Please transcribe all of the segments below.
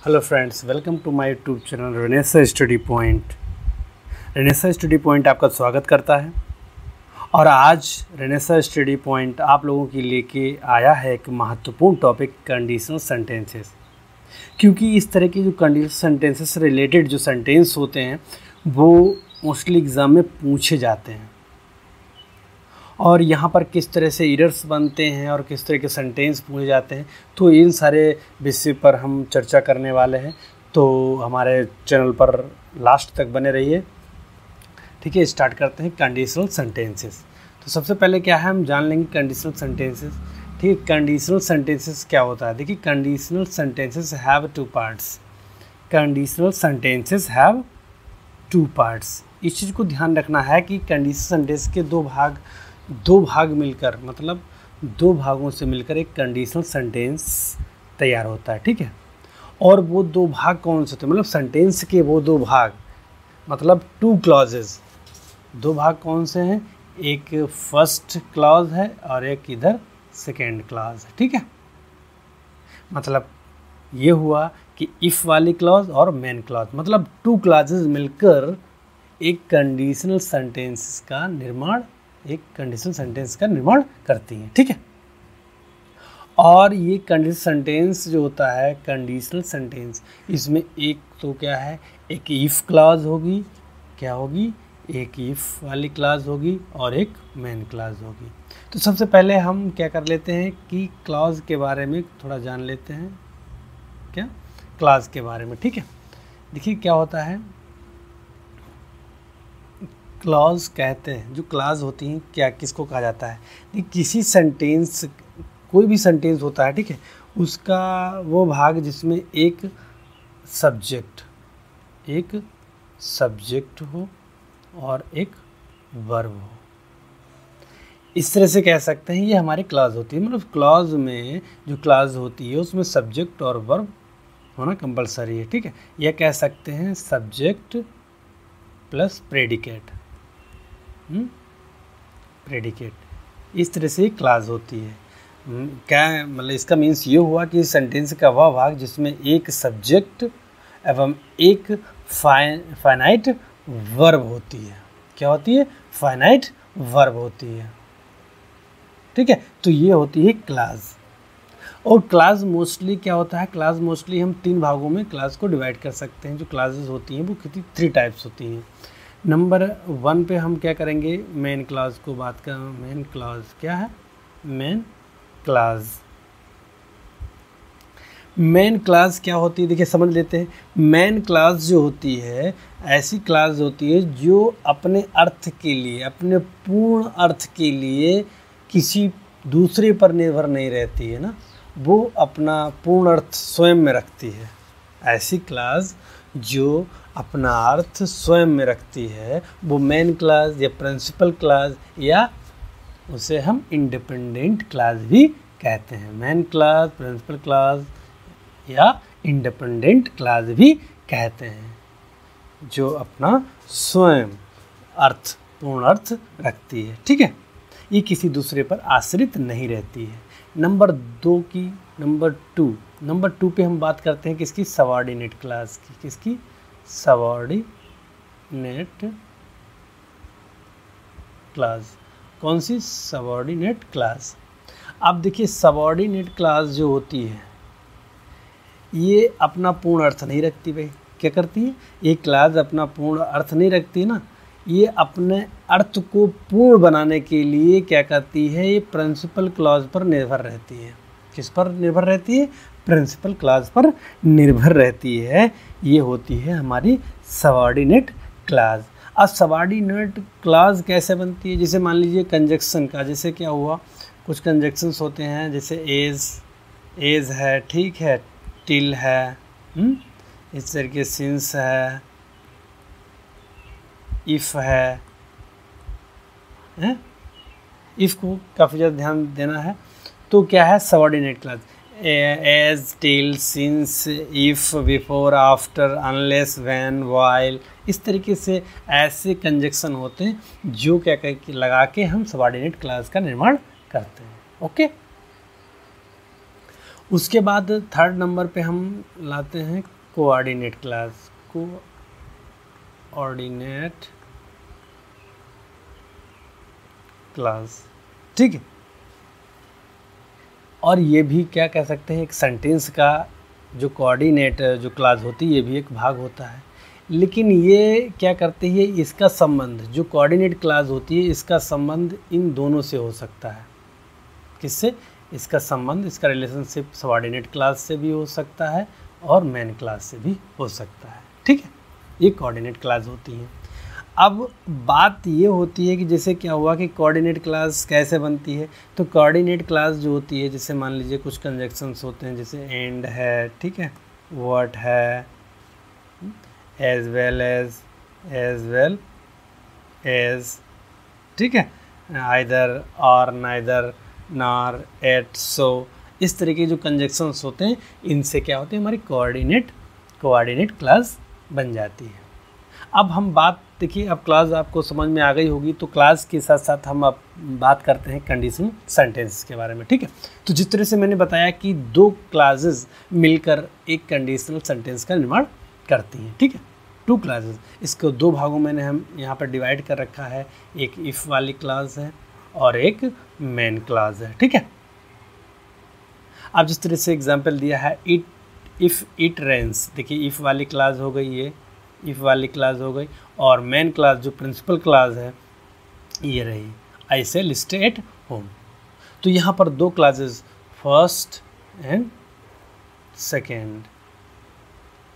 Hello friends, welcome to my YouTube channel Renaissance study point. Renaissance study point आपका स्वागत करता है। और आज रेनेसा स्टडी पॉइंट आप लोगों के लेके आया है एक महत्वपूर्ण टॉपिक, कंडीशनल सेंटेंसेस। क्योंकि इस तरह के जो कंडीशनल सेंटेंसेस से रिलेटेड जो सेंटेंस होते हैं वो मोस्टली एग्ज़ाम में पूछे जाते हैं। और यहाँ पर किस तरह से एरर्स बनते हैं और किस तरह के सेंटेंस पूछे जाते हैं, तो इन सारे विषय पर हम चर्चा करने वाले हैं। तो हमारे चैनल पर लास्ट तक बने रहिए। ठीक है, स्टार्ट करते हैं कंडीशनल सेंटेंसेस। तो सबसे पहले क्या है, हम जान लेंगे कंडीशनल सेंटेंसेस। ठीक है, कंडीशनल सेंटेंसेस क्या होता है। देखिए, conditional sentences have two parts. Conditional sentences have two parts. इस चीज़ को ध्यान रखना है कि कंडीशनल सेंटेंस के दो भाग मिलकर, मतलब दो भागों से मिलकर एक कंडीशनल सेंटेंस तैयार होता है। ठीक है, और वो दो भाग कौन से होते हैं, मतलब सेंटेंस के वो दो भाग, मतलब टू क्लॉजेज। दो भाग कौन से हैं, एक फर्स्ट क्लॉज है और एक इधर सेकेंड क्लॉज है। ठीक है, मतलब ये हुआ कि इफ़ वाली क्लॉज और मेन क्लॉज, मतलब टू क्लॉजेज मिलकर एक कंडीशनल सेंटेंस का निर्माण करती हैं। ठीक है, और ये कंडीशनल सेंटेंस जो होता है, कंडीशनल सेंटेंस, इसमें एक तो क्या है, एक इफ़ क्लॉज होगी, क्या होगी, एक इफ़ वाली क्लॉज होगी और एक मेन क्लॉज होगी। तो सबसे पहले हम क्या कर लेते हैं कि क्लॉज के बारे में थोड़ा जान लेते हैं। क्या, क्लॉज के बारे में। ठीक है, देखिए क्या होता है, क्लॉज कहते हैं, जो क्लॉज होती हैं क्या, किसको कहा जाता है, किसी सेंटेंस, कोई भी सेंटेंस होता है, ठीक है, उसका वो भाग जिसमें एक सब्जेक्ट हो और एक वर्ब हो। इस तरह से कह सकते हैं ये हमारी क्लॉज होती है। मतलब क्लॉज में जो क्लॉज होती है उसमें सब्जेक्ट और वर्ब होना कंपलसरी है। ठीक है, यह कह सकते हैं सब्जेक्ट प्लस प्रेडिकेट। इस तरह से क्लॉज होती है। क्या मतलब इसका मीन्स ये हुआ कि सेंटेंस का वह भाग जिसमें एक सब्जेक्ट एवं एक फाइनाइट वर्ब होती है। क्या होती है, फाइनाइट वर्ब होती है। ठीक है, तो ये होती है क्लॉज। और क्लॉज मोस्टली क्या होता है, क्लॉज मोस्टली हम तीन भागों में क्लॉज को डिवाइड कर सकते हैं। जो क्लॉजेज होती हैं वो कितनी 3 टाइप्स होती हैं। नंबर 1 पे हम क्या करेंगे, मेन क्लॉज को बात कर। मेन क्लॉज क्या है, मेन क्लॉज क्या होती है, देखिए समझ लेते हैं। मेन क्लॉज जो होती है, ऐसी क्लॉज होती है जो अपने अर्थ के लिए, अपने पूर्ण अर्थ के लिए किसी दूसरे पर निर्भर नहीं रहती है ना, वो अपना पूर्ण अर्थ स्वयं में रखती है। ऐसी क्लॉज जो अपना अर्थ स्वयं में रखती है वो मेन क्लॉज या प्रिंसिपल क्लॉज, या उसे हम इंडिपेंडेंट क्लॉज भी कहते हैं। मेन क्लॉज, प्रिंसिपल क्लॉज या इंडिपेंडेंट क्लॉज भी कहते हैं, जो अपना स्वयं अर्थ, पूर्ण अर्थ रखती है। ठीक है, ये किसी दूसरे पर आश्रित नहीं रहती है। नंबर 2 पे हम बात करते हैं किसकी, सबऑर्डिनेट क्लॉज की। किसकी, सबऑर्डिनेट क्लॉज। कौन सी, सबऑर्डिनेट क्लॉज। अब देखिए, सबऑर्डिनेट क्लॉज जो होती है ये अपना पूर्ण अर्थ नहीं रखती। भाई क्या करती है, ये क्लॉज अपना पूर्ण अर्थ नहीं रखती ना, ये अपने अर्थ को पूर्ण बनाने के लिए क्या करती है, ये प्रिंसिपल क्लॉज पर निर्भर रहती है। किस पर निर्भर रहती है, प्रिंसिपल क्लॉज पर निर्भर रहती है। ये होती है हमारी सबऑर्डिनेट क्लॉज। अब सबऑर्डिनेट क्लॉज कैसे बनती है, जैसे मान लीजिए कंजक्शन का, जैसे क्या हुआ, कुछ कंजक्शंस होते हैं, जैसे एज है, ठीक है, टिल है, इस तरीके सिंस है, इफ़ है। इफ़ को काफ़ी ज़्यादा ध्यान देना है। तो क्या है, subordinate clause, as, till, since, if, before, after, unless, when, while. इस तरीके से ऐसे कंजक्शन होते हैं जो क्या लगा के हम सबऑर्डिनेट क्लॉज का निर्माण करते हैं। ओके, उसके बाद थर्ड नंबर पे हम लाते हैं कोऑर्डिनेट क्लास, कोऑर्डिनेट क्लास, ठीक है। और ये भी क्या कह सकते हैं, एक सेंटेंस का जो कोऑर्डिनेट जो क्लास होती है ये भी एक भाग होता है, लेकिन ये क्या करती है, इसका संबंध जो कोऑर्डिनेट क्लास होती है इसका संबंध इन दोनों से हो सकता है। किससे? इसका संबंध, इसका रिलेशनशिप सबऑर्डिनेट क्लास से भी हो सकता है और मेन क्लास से भी हो सकता है, ठीक है। ये कोऑर्डिनेट क्लास होती हैं। अब बात ये होती है कि जैसे क्या हुआ कि कोऑर्डिनेट क्लास कैसे बनती है, तो कोऑर्डिनेट क्लास जो होती है, जैसे मान लीजिए कुछ कंजक्शंस होते हैं, जैसे एंड है, ठीक है, व्हाट है, एज वेल एज, ठीक है, आइदर और नाइदर नॉर एट सो, इस तरह के जो कंजक्शंस होते हैं इनसे क्या होते हैं, हमारी कोऑर्डिनेट क्लास बन जाती है। अब हम बात देखिए, अब क्लास आपको समझ में आ गई होगी, तो क्लास के साथ साथ हम अब बात करते हैं कंडीशनल सेंटेंस के बारे में, ठीक है। तो जिस तरह से मैंने बताया कि दो क्लासेस मिलकर एक कंडीशनल सेंटेंस का निर्माण करती हैं, ठीक है, टू क्लासेस। इसको दो भागों में हम यहाँ पर डिवाइड कर रखा है, एक इफ़ वाली क्लास है और एक मेन क्लास है, ठीक है। अब जिस तरह से एग्जांपल दिया है, इफ़ इट रेन्स, देखिए इफ़ वाली क्लास हो गई, ये इफ़ वाली क्लास हो गई, और मेन क्लास जो प्रिंसिपल क्लास है ये रही, आई शैल स्टे एट होम। तो यहाँ पर दो क्लासेस, फर्स्ट एंड सेकेंड,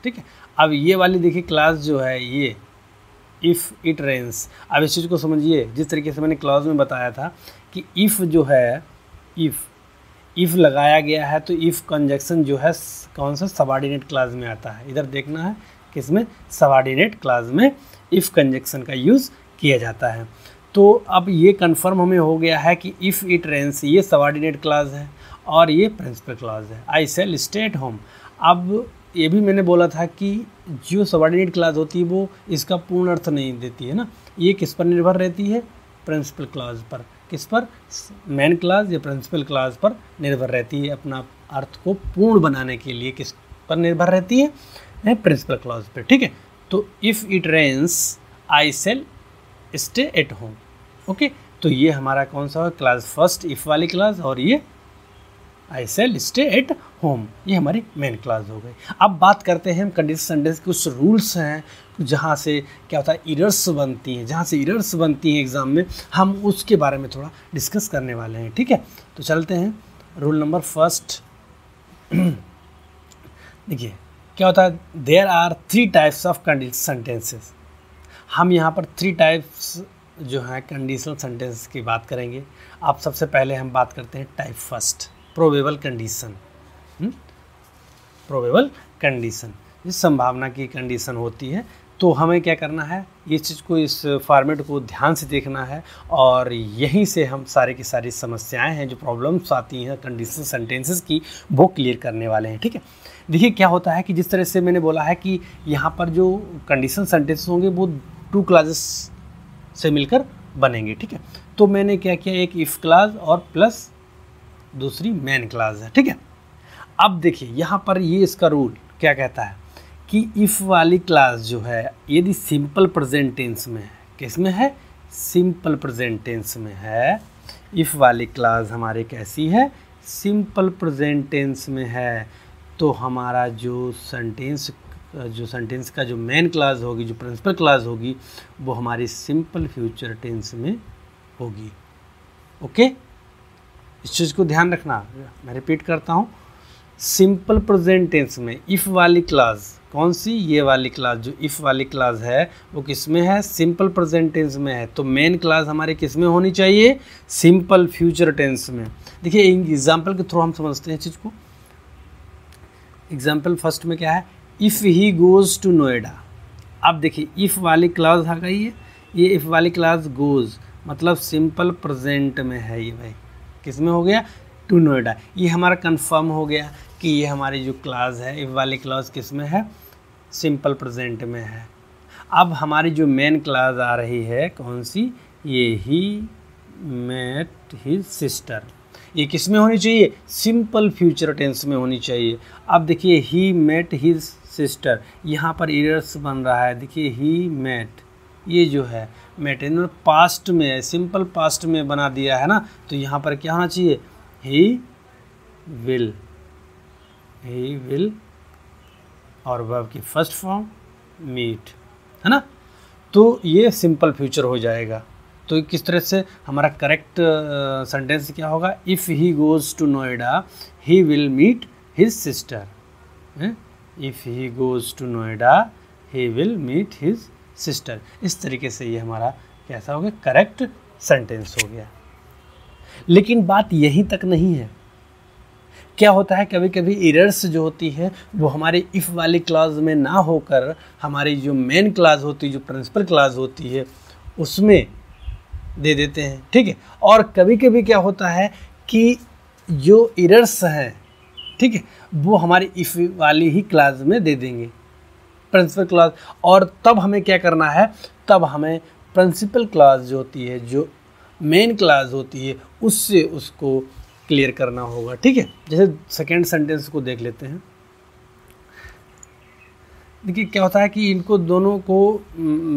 ठीक है। अब ये वाली देखिए क्लास जो है ये इफ़ इट रेन्स, अब इस चीज़ को समझिए, जिस तरीके से मैंने क्लास में बताया था कि इफ़ जो है, इफ़ लगाया गया है तो इफ़ कंजक्शन जो है कौन सा, सबऑर्डिनेट क्लास में आता है। इधर देखना है किसमें, सबऑर्डिनेट क्लास में इफ़ कंजक्शन का यूज़ किया जाता है। तो अब ये कंफर्म हमें हो गया है कि इफ़ इट रेन्स ये सबऑर्डिनेट क्लास है और ये प्रिंसिपल क्लास है, आई शैल स्टे एट होम। अब ये भी मैंने बोला था कि जो सबऑर्डिनेट क्लास होती है वो इसका पूर्ण अर्थ नहीं देती है ना, ये किस पर निर्भर रहती है, प्रिंसिपल क्लास पर। किस पर, मेन क्लास या प्रिंसिपल क्लास पर निर्भर रहती है, अपना अर्थ को पूर्ण बनाने के लिए किस पर निर्भर रहती है, प्रिंसिपल क्लास पर, ठीक है। तो if it rains I shall stay at home, okay. तो ये हमारा कौन सा है, क्लास फर्स्ट इफ़ वाली क्लास, और ये I shall stay at home, ये हमारी मेन क्लास हो गई। अब बात करते हैं हम कंडीशनल सेंटेंस के कुछ रूल्स हैं जहाँ से क्या होता है, एरर्स बनती हैं, जहाँ से एरर्स बनती हैं एग्ज़ाम में, हम उसके बारे में थोड़ा डिस्कस करने वाले हैं, ठीक है। तो चलते हैं रूल नंबर फर्स्ट। देखिए क्या होता है, there are 3 types of conditional sentences. हम यहाँ पर 3 टाइप्स जो हैं कंडीशनल सेंटेंस की बात करेंगे। आप सबसे पहले हम बात करते हैं type first, probable condition. Probable condition जिस संभावना की कंडीशन होती है, तो हमें क्या करना है, ये चीज़ को, इस फॉर्मेट को ध्यान से देखना है, और यहीं से हम सारी की सारी समस्याएं हैं जो प्रॉब्लम्स आती हैं कंडीशनल सेंटेंसेस की, वो क्लियर करने वाले हैं, ठीक है। देखिए क्या होता है कि जिस तरह से मैंने बोला है कि यहाँ पर जो कंडीशनल सेंटेंसेस होंगे वो 2 क्लासेस से मिलकर बनेंगे, ठीक है। तो मैंने क्या किया, एक इफ़ क्लास और प्लस दूसरी मेन क्लास है, ठीक है। अब देखिए यहाँ पर ये इसका रूल क्या कहता है कि इफ़ वाली क्लास जो है यदि सिंपल प्रेजेंट टेंस में है, किसमें है, सिंपल प्रेजेंट टेंस में है, इफ़ वाली क्लास हमारी कैसी है, सिंपल प्रेजेंट टेंस में है, तो हमारा जो सेंटेंस का जो मेन क्लास होगी, जो प्रिंसिपल क्लास होगी, वो हमारी सिंपल फ्यूचर टेंस में होगी, ओके। इस चीज़ को ध्यान रखना, मैं रिपीट करता हूँ, सिंपल प्रेजेंट टेंस में इफ़ वाली क्लास कौन सी, ये वाली क्लास, जो इफ़ वाली क्लास है वो किस में है, सिंपल प्रेजेंट टेंस में है, तो मेन क्लास हमारी किस में होनी चाहिए, सिंपल फ्यूचर टेंस में। देखिए एग्जाम्पल के थ्रू हम समझते हैं चीज़ को। एग्जाम्पल फर्स्ट में क्या है, if he goes to Noida. अब देखिए इफ़ वाली क्लास आ गई है, ये इफ़ वाली क्लास गोज़ मतलब सिंपल प्रेजेंट में है, ये भाई किस में हो गया, टू नोएडा। ये हमारा कंफर्म हो गया कि ये हमारी जो क्लास है इफ़ वाली क्लास किस में है, सिंपल प्रेजेंट में है। अब हमारी जो मेन क्लास आ रही है कौन सी, ये ही मेट हिज सिस्टर। ये किस में होनी चाहिए, सिंपल फ्यूचर टेंस में होनी चाहिए। अब देखिए ही मेट हिज सिस्टर, यहाँ पर एरर्स बन रहा है। देखिए ही मेट, ये जो है मेट इन्होंने पास्ट में है, सिंपल पास्ट में बना दिया है ना, तो यहाँ पर क्या होना चाहिए, ही विल और वर्ब की फर्स्ट फॉर्म मीट, है ना, तो ये सिंपल फ्यूचर हो जाएगा। तो किस तरह से हमारा करेक्ट सेंटेंस क्या होगा, if he goes to Noida he will meet his sister. If he goes to Noida he will meet his sister. इस तरीके से ये हमारा कैसा हो गया, करेक्ट सेंटेंस हो गया। लेकिन बात यहीं तक नहीं है। क्या होता है, कभी कभी एरर्स जो होती है वो हमारे इफ़ वाली क्लास में ना होकर हमारी जो मेन क्लास होती है, जो प्रिंसिपल क्लास होती है, उसमें दे देते हैं। ठीक है, और कभी कभी क्या होता है कि जो एरर्स हैं, ठीक है, वो हमारी इफ़ वाली ही क्लास में दे देंगे, प्रिंसिपल क्लास। और तब हमें क्या करना है, तब हमें प्रिंसिपल क्लास जो होती है, जो मेन क्लास होती है, उससे उसको क्लियर करना होगा। ठीक है, जैसे सेकेंड सेंटेंस को देख लेते हैं। देखिए क्या होता है कि इनको दोनों को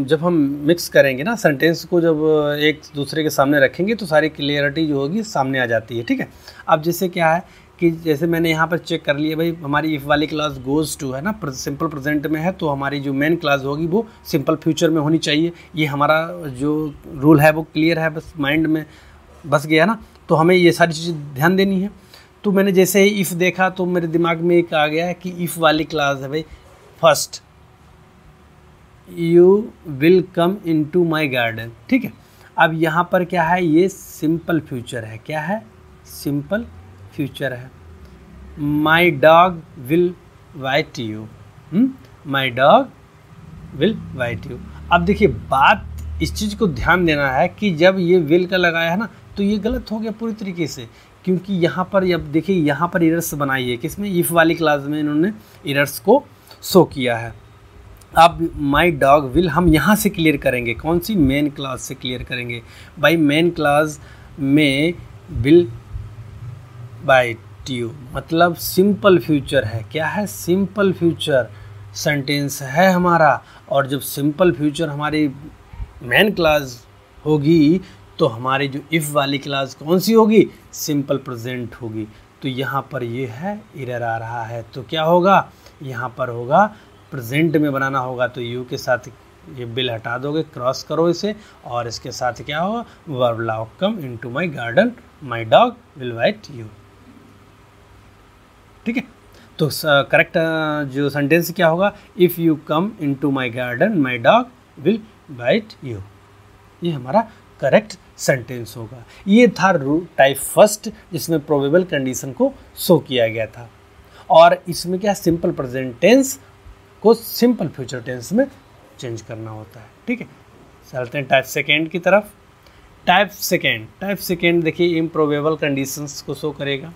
जब हम मिक्स करेंगे ना, सेंटेंस को जब एक दूसरे के सामने रखेंगे तो सारी क्लियरिटी जो होगी सामने आ जाती है। ठीक है, अब जैसे क्या है कि जैसे मैंने यहाँ पर चेक कर लिया, भाई हमारी इफ़ वाली क्लास गोज़ टू है ना, सिंपल प्रेजेंट में है, तो हमारी जो मेन क्लास होगी वो सिंपल फ्यूचर में होनी चाहिए। ये हमारा जो रूल है वो क्लियर है, बस माइंड में बस गया ना, तो हमें ये सारी चीज़ें ध्यान देनी है। तो मैंने जैसे ही इफ़ देखा तो मेरे दिमाग में एक आ गया है कि इफ़ वाली क्लास है भाई, first you will come into my garden. ठीक है, अब यहाँ पर क्या है, ये सिंपल फ्यूचर है। क्या है, सिंपल फ्यूचर है। My dog will bite you, my dog will bite you. अब देखिए बात इस चीज़ को ध्यान देना है कि जब ये विल का लगाया है ना, तो ये गलत हो गया पूरी तरीके से, क्योंकि यहाँ पर अब देखिए यहाँ पर एरर्स बनाई है, किसमें, इफ़ वाली क्लास में इन्होंने एरर्स को शो किया है। अब माई डॉग विल हम यहाँ से क्लियर करेंगे, कौन सी, मेन क्लास से क्लियर करेंगे। भाई मेन क्लास में विल बाइट यू मतलब सिंपल फ्यूचर है। क्या है, सिंपल फ्यूचर सेंटेंस है हमारा। और जब सिंपल फ्यूचर हमारी मेन क्लास होगी तो हमारी जो इफ़ वाली क्लास कौन सी होगी, सिंपल प्रेजेंट होगी। तो यहाँ पर ये है, एरर आ रहा है, तो क्या होगा, यहाँ पर होगा प्रेजेंट में बनाना होगा, तो यू के साथ ये विल हटा दोगे, क्रॉस करो इसे, और इसके साथ क्या होगा, वर्ब लाओ come into my garden, my dog will bite you. ठीक है, तो करेक्ट जो सेंटेंस क्या होगा, if you come into my garden my dog will bite you. ये हमारा करेक्ट सेंटेंस होगा। ये था टाइप फर्स्ट, जिसमें प्रोबेबल कंडीशन को शो किया गया था, और इसमें क्या, सिंपल प्रेजेंट टेंस को सिंपल फ्यूचर टेंस में चेंज करना होता है। ठीक है, चलते हैं टाइप सेकेंड की तरफ। टाइप सेकेंड देखिए इम्प्रोबेबल कंडीशंस को शो करेगा।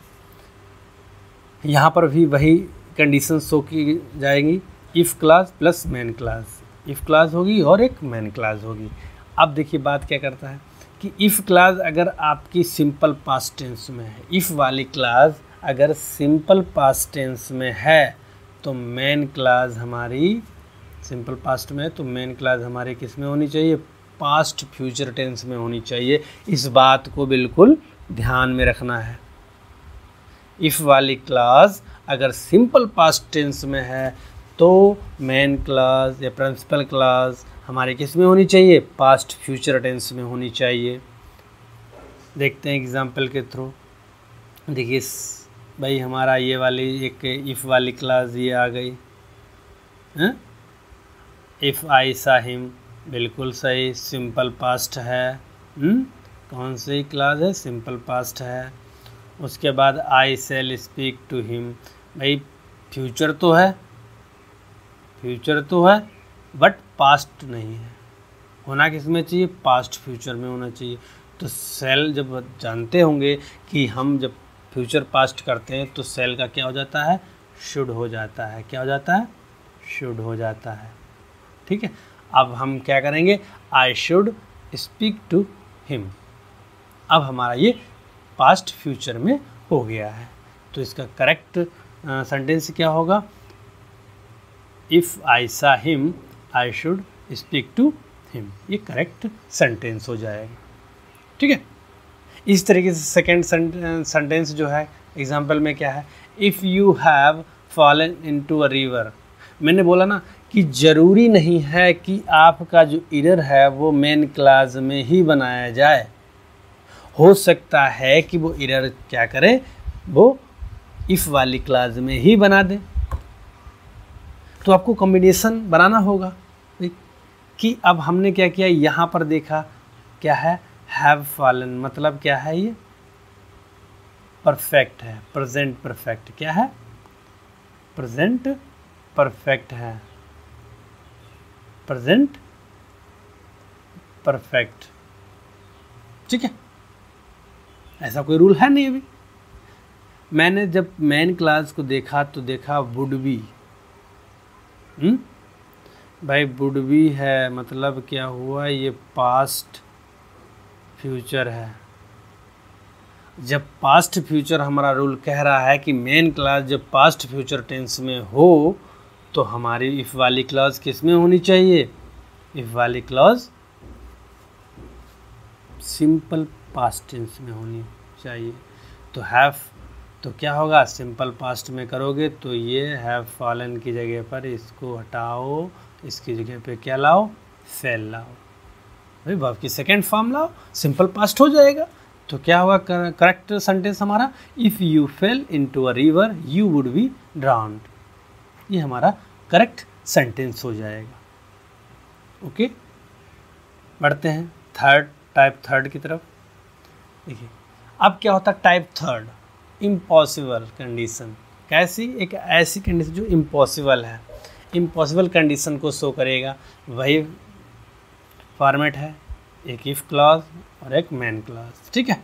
यहाँ पर भी वही कंडीशंस शो की जाएंगी, if class plus main class, if class होगी और एक मेन क्लास होगी। अब देखिए बात क्या करता है कि इफ़ क्लास अगर आपकी सिंपल पास्ट टेंस में है, इफ़ वाली क्लास अगर सिंपल पास्ट टेंस में है, तो मेन क्लास हमारी सिंपल पास्ट में है, तो मेन क्लास हमारी किस में होनी चाहिए, पास्ट फ्यूचर टेंस में होनी चाहिए। इस बात को बिल्कुल ध्यान में रखना है। इफ़ वाली क्लास अगर सिंपल पास्ट टेंस में है तो मेन क्लास या प्रिंसिपल क्लास हमारे किस में होनी चाहिए, पास्ट फ्यूचर टेंस में होनी चाहिए। देखते हैं एग्जाम्पल के थ्रू। देखिए भाई हमारा ये वाली एक इफ़ वाली क्लास ये आ गई, हैं, इफ़ आई सा हिम, बिल्कुल सही, सिंपल पास्ट है। कौन सी क्लास है, सिंपल पास्ट है। उसके बाद आई सेल स्पीक टू हिम, भाई फ्यूचर तो है, बट पास्ट नहीं है, होना किस में चाहिए, पास्ट फ्यूचर में होना चाहिए। तो सेल जब जानते होंगे कि हम जब फ्यूचर पास्ट करते हैं तो सेल का क्या हो जाता है, शुड हो जाता है। क्या हो जाता है, शुड हो जाता है। ठीक है, अब हम क्या करेंगे, I should speak to him. अब हमारा ये पास्ट फ्यूचर में हो गया है। तो इसका करेक्ट सेंटेंस क्या होगा? If I saw him I should speak to him. ये करेक्ट सेंटेंस हो जाएगा। ठीक है, इस तरीके से सेकेंड सेंटेंस जो है एग्जाम्पल में क्या है? If you have fallen into a river. मैंने बोला ना कि ज़रूरी नहीं है कि आपका जो एरर है वो मेन क्लास में ही बनाया जाए। हो सकता है कि वो एरर क्या करे, वो इफ़ वाली क्लास में ही बना दे। तो आपको कॉम्बिनेशन बनाना होगा कि अब हमने क्या किया, यहाँ पर देखा क्या है, हैव फॉलन, मतलब क्या है, ये परफेक्ट है, प्रेजेंट परफेक्ट। क्या है? प्रेजेंट परफेक्ट है, प्रेजेंट परफेक्ट। ठीक है, ऐसा कोई रूल है नहीं। अभी मैंने जब मेन क्लास को देखा तो देखा वुड बी। भाई वुड बी है, मतलब क्या हुआ, ये पास्ट फ्यूचर है। जब पास्ट फ्यूचर हमारा रूल कह रहा है कि मेन क्लास जब पास्ट फ्यूचर टेंस में हो तो हमारी इफ़ वाली क्लॉज किस में होनी चाहिए? इफ़ वाली क्लॉज सिंपल पास्ट टेंस में होनी चाहिए। तो हैव, तो क्या होगा, सिंपल पास्ट में करोगे तो ये हैव फॉलन की जगह पर इसको हटाओ, इसकी जगह पे क्या लाओ, फेल लाओ। भाई वर्ब की सेकेंड फॉर्म लाओ, सिंपल पास्ट हो जाएगा। तो क्या होगा करेक्ट सेंटेंस हमारा? If you fail into a river you would be ड्राउन्ड। ये हमारा करेक्ट सेंटेंस हो जाएगा। ओके, बढ़ते हैं टाइप थर्ड की तरफ। देखिए अब क्या होता है टाइप थर्ड, इम्पॉसिबल कंडीशन। कैसी? एक ऐसी कंडीशन जो इम्पॉसिबल है, इम्पॉसिबल कंडीशन को शो करेगा। वही फॉर्मेट है, एक इफ़ क्लॉज और एक मेन क्लॉज। ठीक है,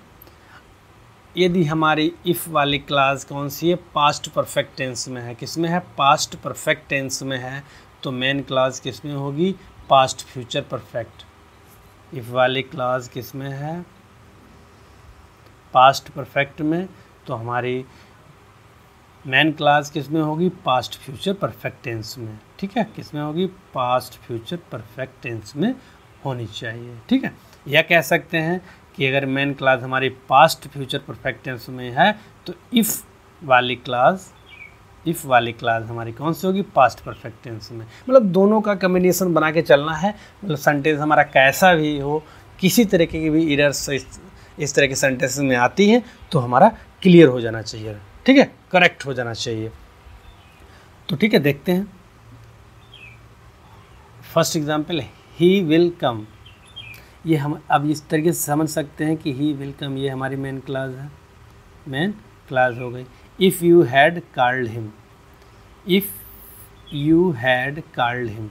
यदि हमारी इफ़ वाली क्लॉज कौन सी है? पास्ट परफेक्ट टेंस में है। किस में है? पास्ट परफेक्ट टेंस में है। तो मेन क्लॉज किस में होगी? Past future perfect. इफ़ वाली क्लॉज किस में है? पास्ट परफेक्ट में। तो हमारी मेन क्लॉज किस में होगी? पास्ट फ्यूचर परफेक्ट टेंस में। ठीक है, किस में होगी? पास्ट फ्यूचर परफेक्ट टेंस में होनी चाहिए। ठीक है, या कह सकते हैं कि अगर मेन क्लॉज हमारी पास्ट फ्यूचर परफेक्ट टेंस में है तो इफ़ वाली क्लॉज हमारी कौन सी होगी? पास्ट परफेक्ट टेंस में। मतलब दोनों का कम्बिनेशन बना के चलना है। मतलब सेंटेंस हमारा कैसा भी हो, किसी तरीके की भी एरर्स इस तरह के सेंटेंस में आती हैं तो हमारा क्लियर हो जाना चाहिए। ठीक है, करेक्ट हो जाना चाहिए। तो ठीक है, देखते हैं first example, he will come. ये हम अब इस तरीके से समझ सकते हैं कि ही विल कम ये हमारी मेन क्लॉज है, मेन क्लॉज हो गई। If you had called him, if you had called him.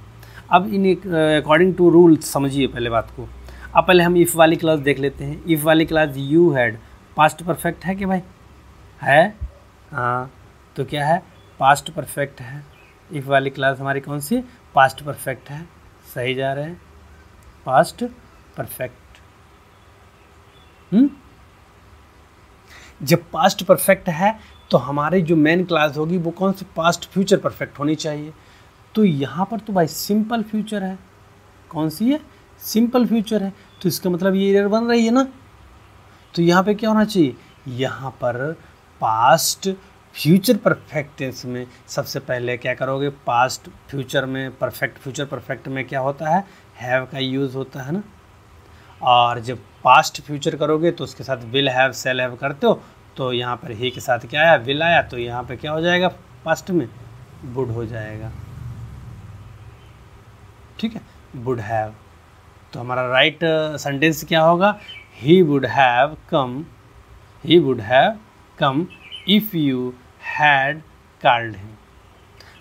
अब इन अकॉर्डिंग टू रूल समझिए पहले बात को। अब पहले हम इफ़ वाली क्लॉज देख लेते हैं। इफ़ वाली clause you had passed perfect है कि भाई है? हाँ, तो क्या है? पास्ट परफेक्ट है। इफ़ वाली क्लॉज हमारी कौन सी? पास्ट परफेक्ट है। सही जा रहे हैं, पास्ट परफेक्ट। जब पास्ट परफेक्ट है तो हमारी जो मेन क्लॉज होगी वो कौन सी? पास्ट फ्यूचर परफेक्ट होनी चाहिए। तो यहाँ पर तो भाई सिंपल फ्यूचर है। कौन सी है? सिंपल फ्यूचर है। तो इसका मतलब ये एरर बन रही है ना। तो यहाँ पे क्या होना चाहिए? यहाँ पर पास्ट फ्यूचर परफेक्ट टेंस में सबसे पहले क्या करोगे? पास्ट फ्यूचर में परफेक्ट, फ्यूचर परफेक्ट में क्या होता है? हैव का यूज़ होता है ना। और जब पास्ट फ्यूचर करोगे तो उसके साथ विल हैव, सेल हैव करते हो। तो यहाँ पर ही के साथ क्या आया? विल आया। तो यहाँ पे क्या हो जाएगा? पास्ट में वुड हो जाएगा। ठीक है, वुड हैव। तो हमारा राइट सेंटेंस क्या होगा? He would have come, he would have come if you had called him.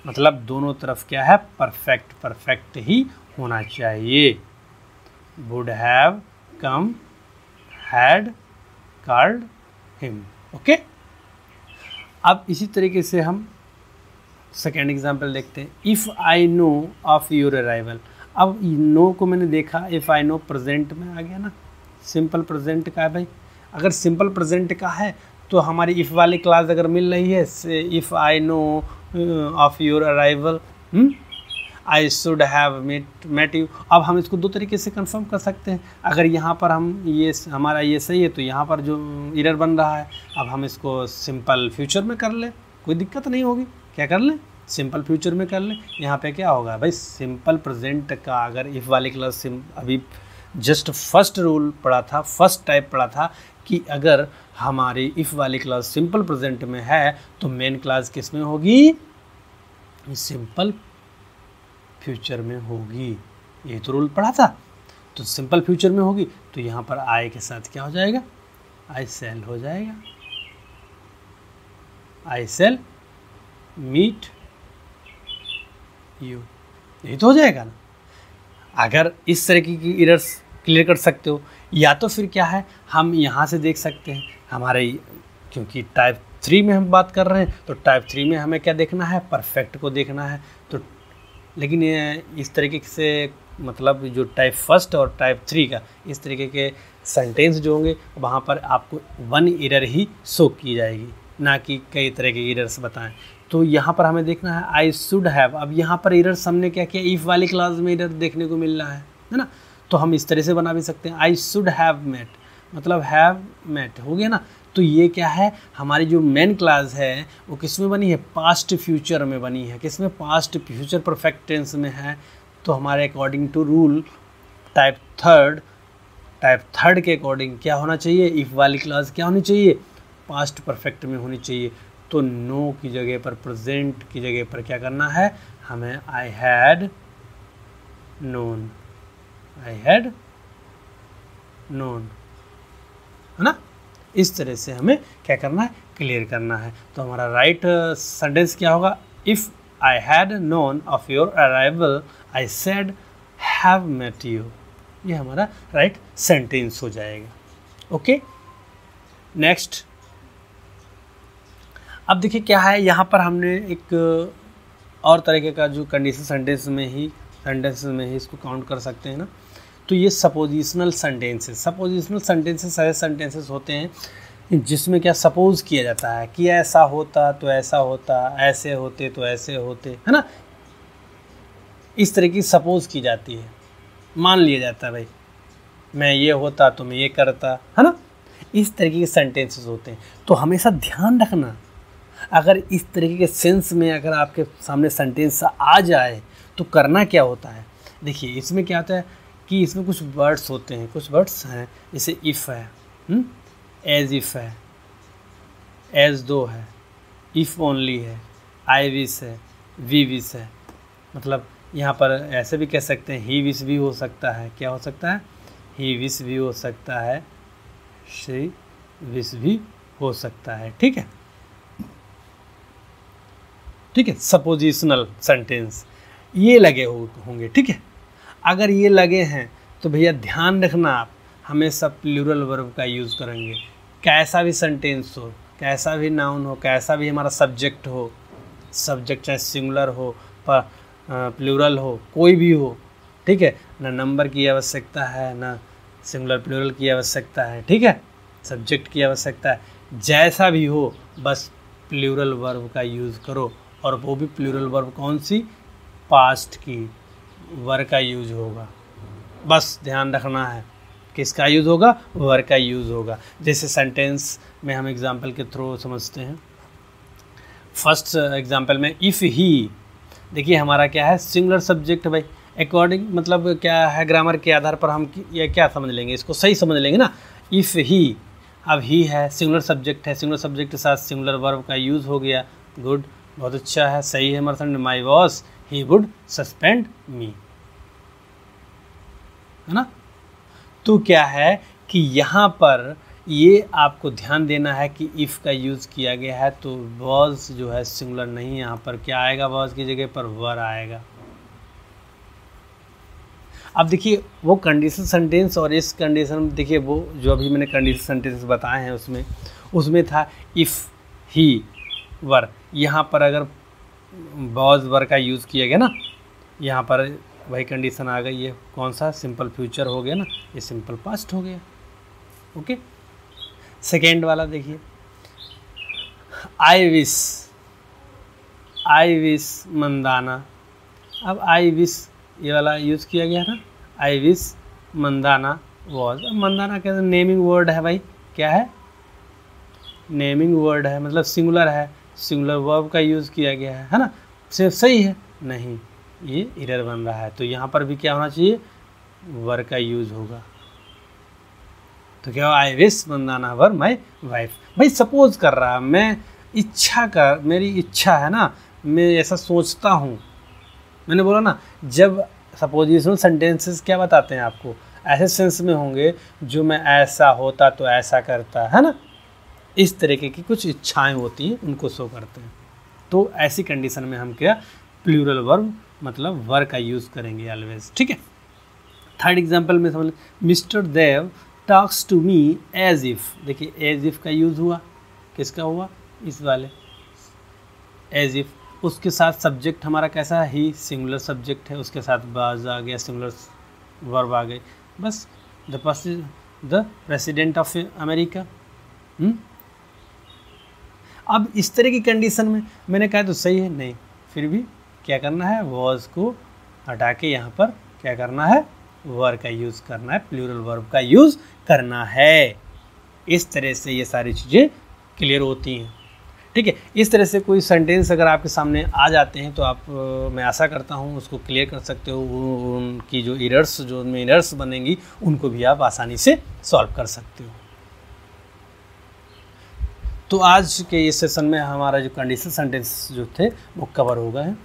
मतलब दोनों तरफ क्या है? परफेक्ट, परफेक्ट ही होना चाहिए। Would have come, had called him. Okay, अब इसी तरीके से हम सेकेंड एग्जाम्पल देखते हैं। If I know of your arrival. अब नो को मैंने देखा, इफ़ आई नो प्रेजेंट में आ गया ना, सिंपल प्रेजेंट का है भाई। अगर सिंपल प्रेजेंट का है तो हमारी इफ़ वाली क्लास अगर मिल रही है, if I know of your arrival I should have met you. अब हम इसको दो तरीके से कंफर्म कर सकते हैं। अगर यहाँ पर हम ये हमारा ये सही है तो यहाँ पर जो एरर बन रहा है, अब हम इसको सिंपल फ्यूचर में कर लें, कोई दिक्कत नहीं होगी। क्या कर लें? सिंपल फ्यूचर में कर लें। यहाँ पे क्या होगा भाई, सिंपल प्रेजेंट का अगर इफ़ वाली क्लास अभी जस्ट फर्स्ट रूल पढ़ा था, फर्स्ट टाइप पढ़ा था कि अगर हमारी इफ़ वाली क्लास सिंपल प्रेजेंट में है तो मेन क्लास किस में होगी? सिंपल फ्यूचर में होगी। ये तो रूल पढ़ा था, तो सिंपल फ्यूचर में होगी तो यहाँ पर आई के साथ क्या हो जाएगा? आई सेल हो जाएगा। आई सेल मीट यू, यही तो हो जाएगा ना। अगर इस तरीके की एरर्स क्लियर कर सकते हो, या तो फिर क्या है, हम यहाँ से देख सकते हैं हमारे, क्योंकि टाइप 3 में हम बात कर रहे हैं तो टाइप 3 में हमें क्या देखना है? परफेक्ट को देखना है। तो लेकिन ये इस तरीके से मतलब जो टाइप फर्स्ट और टाइप 3 का इस तरीके के सेंटेंस जो होंगे वहाँ पर आपको वन एरर ही शो की जाएगी, ना कि कई तरह के एरर्स बताएं। तो यहाँ पर हमें देखना है आई शुड हैव। अब यहाँ पर एरर्स हमने क्या किया, इफ़ वाली क्लास में एरर देखने को मिल रहा है ना, तो हम इस तरह से बना भी सकते हैं। आई शुड हैव मेट, मतलब हैव मेट हो गया ना। तो ये क्या है, हमारी जो मेन क्लास है वो किस में बनी है? पास्ट फ्यूचर में बनी है। किस में? पास्ट फ्यूचर परफेक्ट टेंस में है। तो हमारे according to rule type third के अकॉर्डिंग क्या होना चाहिए? इफ़ वाली क्लास क्या होनी चाहिए? पास्ट परफेक्ट में होनी चाहिए। तो नो की जगह पर, प्रेजेंट की जगह पर क्या करना है हमें? आई had known, I had known, है ना। इस तरह से हमें क्या करना है? क्लियर करना है। तो हमारा राइट सेंटेंस क्या होगा? If I had known of your arrival I should have met you. ये हमारा राइट सेंटेंस हो जाएगा। Okay, next. अब देखिए क्या है, यहाँ पर हमने एक और तरीके का जो कंडीशन सेंटेंस में ही इसको काउंट कर सकते हैं ना। तो ये सपोजिशनल सेंटेंसेस, ऐसे सेंटेंसेस होते हैं जिसमें क्या सपोज किया जाता है कि ऐसा होता तो ऐसा होता, ऐसे होते तो ऐसे होते, है ना। इस तरह की सपोज की जाती है, मान लिया जाता है भाई मैं ये होता तो मैं ये करता, है ना। इस तरीके के सेंटेंसेस होते हैं। तो हमेशा ध्यान रखना, अगर इस तरीके के सेंस में अगर आपके सामने सेंटेंस आ जाए तो करना क्या होता है। देखिए इसमें क्या होता है कि इसमें कुछ वर्ड्स होते हैं, कुछ वर्ड्स हैं जैसे इफ़ है, एज इफ़ है, एज दो है, इफ़ ओनली है, आई विश है, वी विश है। मतलब यहाँ पर ऐसे भी कह सकते हैं ही विश भी हो सकता है। क्या हो सकता है? ही विश भी हो सकता है, शी विश भी हो सकता है। ठीक है, ठीक है। सपोजिशनल सेंटेंस ये लगे होंगे। ठीक है, अगर ये लगे हैं तो भैया ध्यान रखना, आप हमेशा प्लूरल वर्ब का यूज़ करेंगे। कैसा भी सेंटेंस हो, कैसा भी नाउन हो, कैसा भी हमारा सब्जेक्ट हो, सब्जेक्ट चाहे सिंगुलर हो प्लूरल हो, कोई भी हो, ठीक है ना। नंबर की आवश्यकता है, ना सिंगुलर प्लूरल की आवश्यकता है, ठीक है, सब्जेक्ट की आवश्यकता है। जैसा भी हो बस प्लूरल वर्ब का यूज़ करो, और वो भी प्लूरल वर्ब कौन सी? पास्ट की, वर का यूज़ होगा। बस ध्यान रखना है किसका यूज़ होगा? वर का यूज़ होगा। जैसे सेंटेंस में हम एग्जांपल के थ्रू समझते हैं। फर्स्ट एग्जांपल में इफ़ ही, देखिए हमारा क्या है? सिंगुलर सब्जेक्ट भाई। अकॉर्डिंग मतलब क्या है, ग्रामर के आधार पर हम ये क्या समझ लेंगे, इसको सही समझ लेंगे ना। इफ़ ही, अब ही है, सिंगुलर सब्जेक्ट है, सिंगुलर सब्जेक्ट के साथ सिंगुलर वर्ब का यूज़ हो गया। गुड, बहुत अच्छा है, सही है हमारा। My boss he would suspend me, है ना। तो क्या है कि यहाँ पर ये आपको ध्यान देना है कि इफ़ का यूज़ किया गया है तो वॉज जो है सिंगुलर नहीं, यहाँ पर क्या आएगा? वॉज की जगह पर वर आएगा। अब देखिए वो कंडीशन सेंटेंस और इस कंडीशन, देखिए वो जो अभी मैंने कंडीशन सेंटेंस बताए हैं उसमें था इफ़ ही वर। यहाँ पर अगर वॉज वर का यूज़ किया गया ना, यहाँ पर वही कंडीशन आ गई। ये कौन सा? सिंपल फ्यूचर हो गया ना, ये सिंपल पास्ट हो गया। ओके, सेकेंड वाला देखिए, आई विश मंदाना। अब आई विश ये वाला यूज़ किया गया ना, आई विश मंदाना वॉज। अब मंदाना क्या नेमिंग वर्ड है भाई, क्या है नेमिंग वर्ड है, मतलब सिंगुलर है, सिंगुलर वर्ब का यूज़ किया गया है ना। सिर्फ सही है नहीं, ये एरर बन रहा है। तो यहाँ पर भी क्या होना चाहिए, वर का यूज़ होगा। तो क्या I wish Mandana were my wife. भाई सपोज कर रहा, मैं मेरी इच्छा है ना, मैं ऐसा सोचता हूँ। मैंने बोला ना, जब सपोजिशनल सेंटेंसेस क्या बताते हैं आपको, ऐसे सेंस में होंगे जो मैं ऐसा होता तो ऐसा करता, है ना, इस तरीके की कुछ इच्छाएं होती हैं, उनको शो करते हैं। तो ऐसी कंडीशन में हम क्या प्लूरल वर्ब मतलब वर का यूज़ करेंगे ऑलवेज, ठीक है। थर्ड एग्जांपल में समझ, mister Dev talks to me as if. देखिए एज इफ़ का यूज़ हुआ, किसका हुआ, इस वाले एज इफ़। उसके साथ सब्जेक्ट हमारा कैसा है, ही, सिंगुलर सब्जेक्ट है, उसके साथ बाज आ गया, सिंगुलर वर्ब आ गई, बस द प्रेसिडेंट ऑफ अमेरिका। अब इस तरह की कंडीशन में मैंने कहा तो सही है नहीं, फिर भी क्या करना है, वॉज को हटा के यहाँ पर क्या करना है, वर का यूज़ करना है, प्लूरल वर्ब का यूज़ करना है। इस तरह से ये सारी चीज़ें क्लियर होती हैं, ठीक है। इस तरह से कोई सेंटेंस अगर आपके सामने आ जाते हैं तो आप मैं आशा करता हूँ उसको क्लियर कर सकते हो। उनकी जो एरर्स, जो उनमें एरर्स बनेंगी, उनको भी आप आसानी से सॉल्व कर सकते हो। तो आज के इस सेशन में हमारा जो कंडीशनल सेंटेंस जो थे वो कवर हो गए हैं।